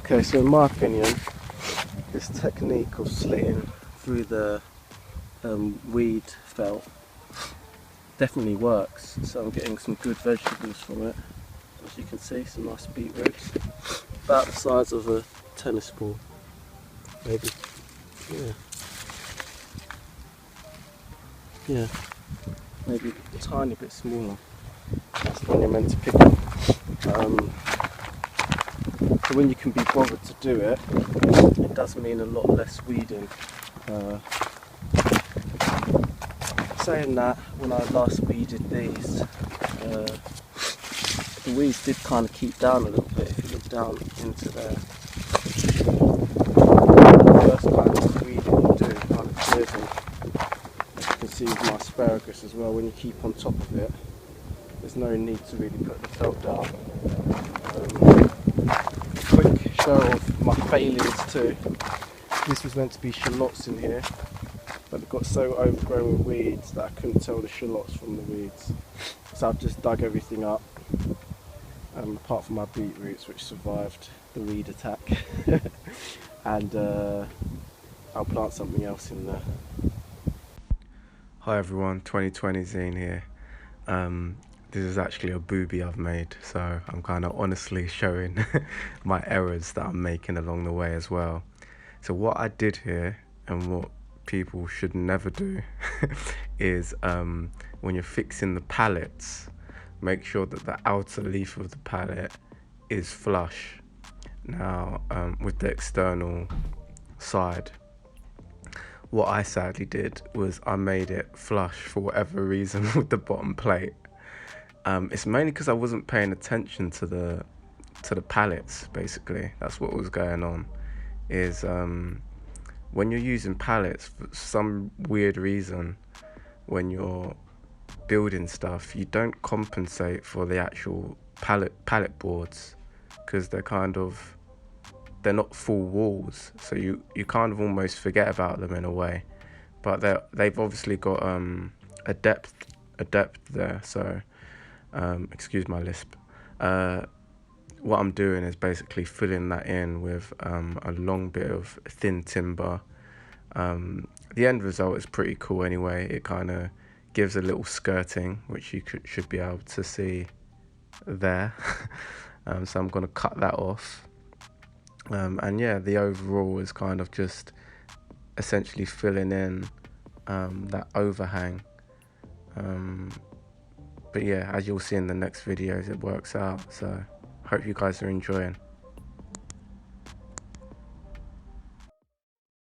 Okay, so in my opinion, this technique of slitting through the weed felt definitely works. So I'm getting some good vegetables from it. As you can see, some nice beetroots, about the size of a tennis ball, maybe. Yeah, maybe a tiny bit smaller. That's the one you're meant to pick up. So when you can be bothered to do it, it does mean a lot less weeding. Saying that, when I last weeded these, the weeds did kind of keep down a little bit. If you look down into there, the first kind of weeding you do kind of clears them. As you can see with my asparagus as well, when you keep on top of it, there's no need to really put the felt down. Quick show of my failures too. This was meant to be shallots in here, but it got so overgrown with weeds that I couldn't tell the shallots from the weeds. So I've just dug everything up, apart from my beetroots, which survived the weed attack. And I'll plant something else in there. Hi everyone, 2020 Zine here. This is actually a booby I've made, so I'm kind of honestly showing my errors that I'm making along the way as well. So what I did here, and what people should never do, is when you're fixing the pallets, make sure that the outer leaf of the pallet is flush. Now, with the external side, what I sadly did was I made it flush for whatever reason with the bottom plate. It's mainly because I wasn't paying attention to the pallets. Basically, that's what was going on. Is when you're using pallets, for some weird reason, when you're building stuff, you don't compensate for the actual pallet boards, because they're not full walls, so you kind of almost forget about them in a way. But they've obviously got a depth there. So excuse my lisp. What I'm doing is basically filling that in with a long bit of thin timber. The end result is pretty cool anyway. It kind of gives a little skirting, which you should be able to see there. So I'm going to cut that off. And yeah, the overall is kind of just essentially filling in that overhang. But yeah, as you'll see in the next videos, it works out. So hope you guys are enjoying.